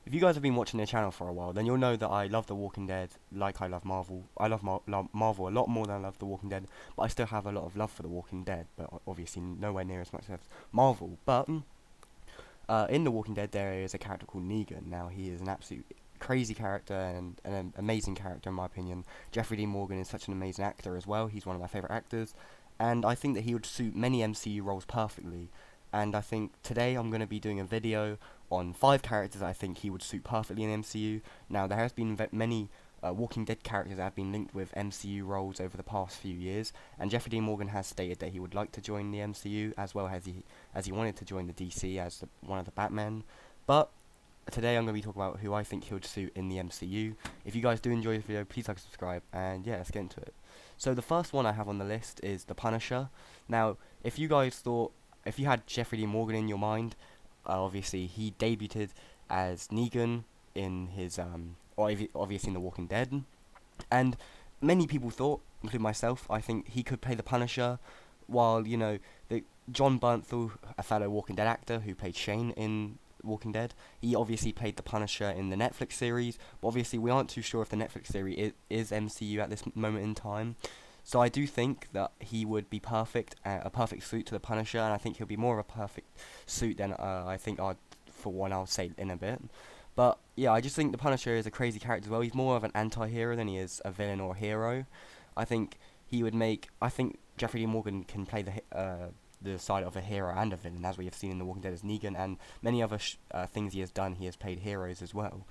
if you guys have been watching the channel for a while, then you'll know that I love The Walking Dead like I love Marvel. I love Marvel a lot more than I love The Walking Dead, but I still have a lot of love for The Walking Dead, but obviously nowhere near as much as Marvel. But in The Walking Dead, there is a character called Negan. Now, he is an absolute crazy character and an amazing character in my opinion. Jeffrey Dean Morgan is such an amazing actor as well. He's one of my favourite actors, and I think that he would suit many MCU roles perfectly. And I think today I'm going to be doing a video on 5 characters I think he would suit perfectly in MCU. Now, there has been many Walking Dead characters that have been linked with MCU roles over the past few years, and Jeffrey Dean Morgan has stated that he would like to join the MCU as well as he wanted to join the DC as one of the Batmen. But today I'm going to be talking about who I think he would suit in the MCU. If you guys do enjoy this video, please like and subscribe, and yeah, let's get into it. So the first one I have on the list is the Punisher. Now, if you had Jeffrey Dean Morgan in your mind, obviously he debuted as Negan in his obviously in The Walking Dead, and many people thought, including myself, I think he could play the Punisher, while the John Bernthal, a fellow Walking Dead actor who played Shane in Walking Dead, he obviously played the Punisher in the Netflix series, but obviously we aren't too sure if the Netflix series is MCU at this moment in time. So I do think that he would be a perfect suit to the Punisher, and I think he'll be more of a perfect suit than for one I'll say in a bit. But yeah, I just think the Punisher is a crazy character as well. He's more of an anti-hero than he is a villain or a hero. I think I think Jeffrey Dean Morgan can play the side of a hero and a villain, as we have seen in The Walking Dead as Negan, and many other things he has done. He has played heroes as well.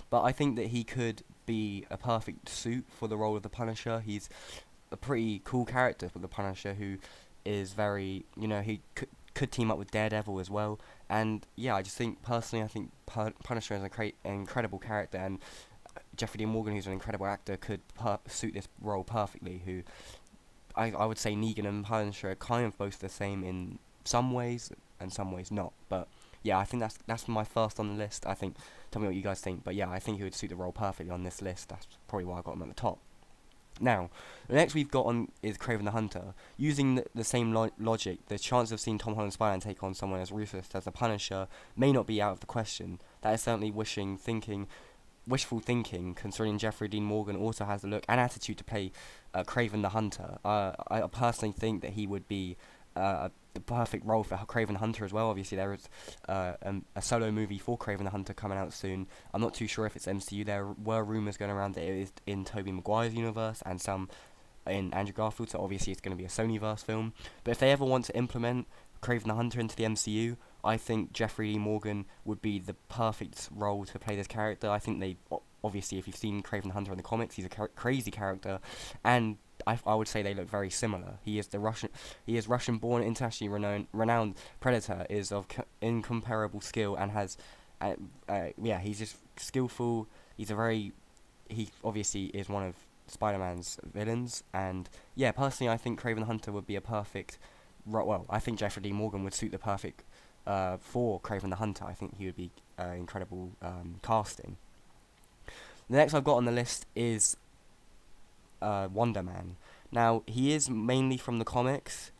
But I think that he could be a perfect suit for the role of the Punisher. He's a pretty cool character for the Punisher, who is very, he could team up with Daredevil as well. And yeah, I just think personally, I think Punisher is an incredible character, and Jeffrey Dean Morgan, who's an incredible actor, could suit this role perfectly. Who I would say Negan and Punisher are kind of both the same in some ways and some ways not. But yeah, I think that's my first on the list. I think, tell me what you guys think. But yeah, I think he would suit the role perfectly on this list. That's probably why I got him at the top. Now, the next we've got on is Kraven the Hunter. Using the same logic, the chance of seeing Tom Holland's Spider-Man take on someone as ruthless as the Punisher may not be out of the question. That is certainly wishful thinking, considering Jeffrey Dean Morgan also has the look and attitude to play Kraven the Hunter. I personally think that he would be the perfect role for Kraven the Hunter as well. Obviously, there is a solo movie for Kraven the Hunter coming out soon. I'm not too sure if it's MCU. There were rumours going around that it is in Tobey Maguire's universe and some in Andrew Garfield, so obviously it's going to be a Sonyverse film. But if they ever want to implement Kraven the Hunter into the MCU, I think Jeffrey Dean Morgan would be the perfect role to play this character. I think obviously, if you've seen Kraven the Hunter in the comics, he's a crazy character, and I would say they look very similar. He is Russian-born, internationally renowned predator, is of incomparable skill, and has, he's just skillful. He obviously is one of Spider-Man's villains, and yeah, personally, I think Kraven the Hunter would be a perfect. Well, I think Jeffrey Dean Morgan would suit the perfect for Kraven the Hunter. I think he would be incredible casting. The next I've got on the list is Wonder Man. Now, he is mainly from the comics,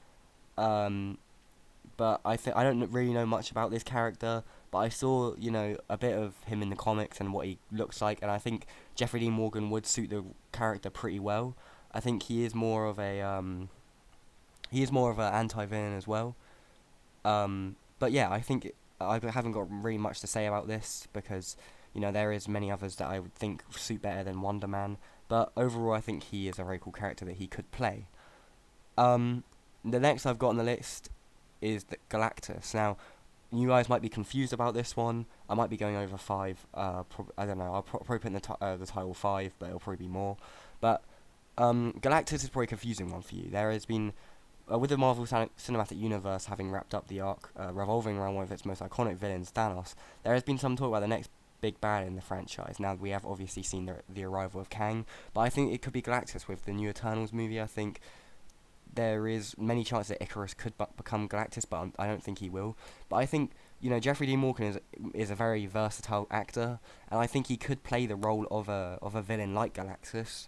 but I don't really know much about this character, but I saw, a bit of him in the comics and what he looks like, and I think Jeffrey Dean Morgan would suit the character pretty well. I think he is more of an anti-villain as well. But yeah, I think I haven't got really much to say about this because, there is many others that I would think suit better than Wonder Man. But overall, I think he is a very cool character that he could play. The next I've got on the list is the Galactus. Now, you guys might be confused about this one. I might be going over 5. I don't know. I'll probably put in the title 5, but it'll probably be more. But Galactus is probably a confusing one for you. There has been, with the Marvel Cinematic Universe having wrapped up the arc revolving around one of its most iconic villains, Thanos, there has been some talk about the next big bad in the franchise. Now, we have obviously seen the arrival of Kang, but I think it could be Galactus with the new Eternals movie. I think there is many chances that Icarus could become Galactus, but I don't think he will. But I think, Jeffrey Dean Morgan is a very versatile actor, and I think he could play the role of a villain like Galactus.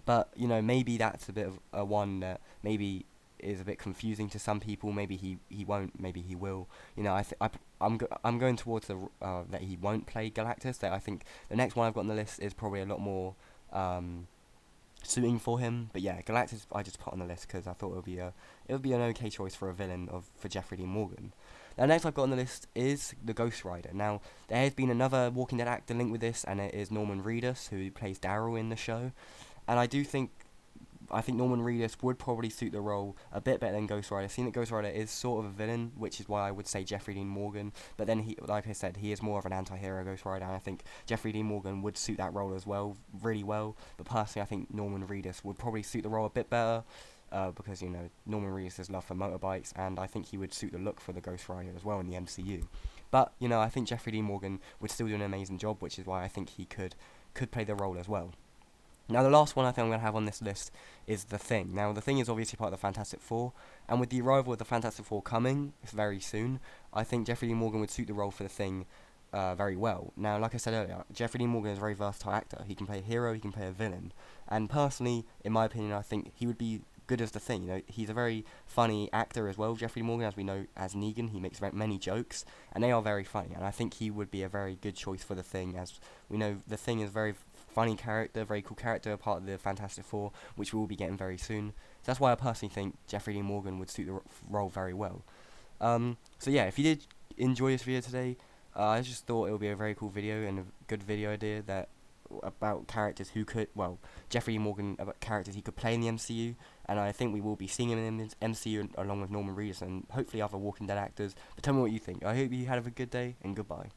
But maybe that's a bit of a one that maybe is a bit confusing to some people. Maybe he won't. Maybe he will. I'm going towards the that he won't play Galactus. That I think the next one I've got on the list is probably a lot more um, suiting for him. But yeah, Galactus I just put on the list because I thought it would be an okay choice for a villain of for Jeffrey Dean Morgan. Now next I've got on the list is the Ghost Rider. Now there has been another Walking Dead actor linked with this, and it is Norman Reedus, who plays Daryl in the show. And I think Norman Reedus would probably suit the role a bit better than Ghost Rider. Seeing that Ghost Rider is sort of a villain, which is why I would say Jeffrey Dean Morgan. But then he, like I said, he is more of an anti-hero Ghost Rider, and I think Jeffrey Dean Morgan would suit that role as well, really well. But personally, I think Norman Reedus would probably suit the role a bit better. Because Norman Reedus' love for motorbikes, and I think he would suit the look for the Ghost Rider as well in the MCU. But I think Jeffrey Dean Morgan would still do an amazing job, which is why I think he could play the role as well. Now, the last one I think I'm going to have on this list is The Thing. Now, The Thing is obviously part of the Fantastic Four, and with the arrival of the Fantastic Four coming very soon, I think Jeffrey Dean Morgan would suit the role for The Thing very well. Now, like I said earlier, Jeffrey Dean Morgan is a very versatile actor. He can play a hero, he can play a villain, and personally, in my opinion, I think he would be good as The Thing. He's a very funny actor as well, Jeffrey Dean Morgan, as we know as Negan. He makes many jokes, and they are very funny, and I think he would be a very good choice for The Thing, as we know The Thing is a very funny character, very cool character, part of the Fantastic Four, which we will be getting very soon. So that's why I personally think Jeffrey Dean Morgan would suit the role very well. So yeah, if you did enjoy this video today, I just thought it would be a very cool video and a good video idea about characters who could, Jeffrey Dean Morgan, about characters he could play in the MCU, and I think we will be seeing him in the MCU along with Norman Reedus and hopefully other Walking Dead actors. But tell me what you think. I hope you have a good day, and goodbye.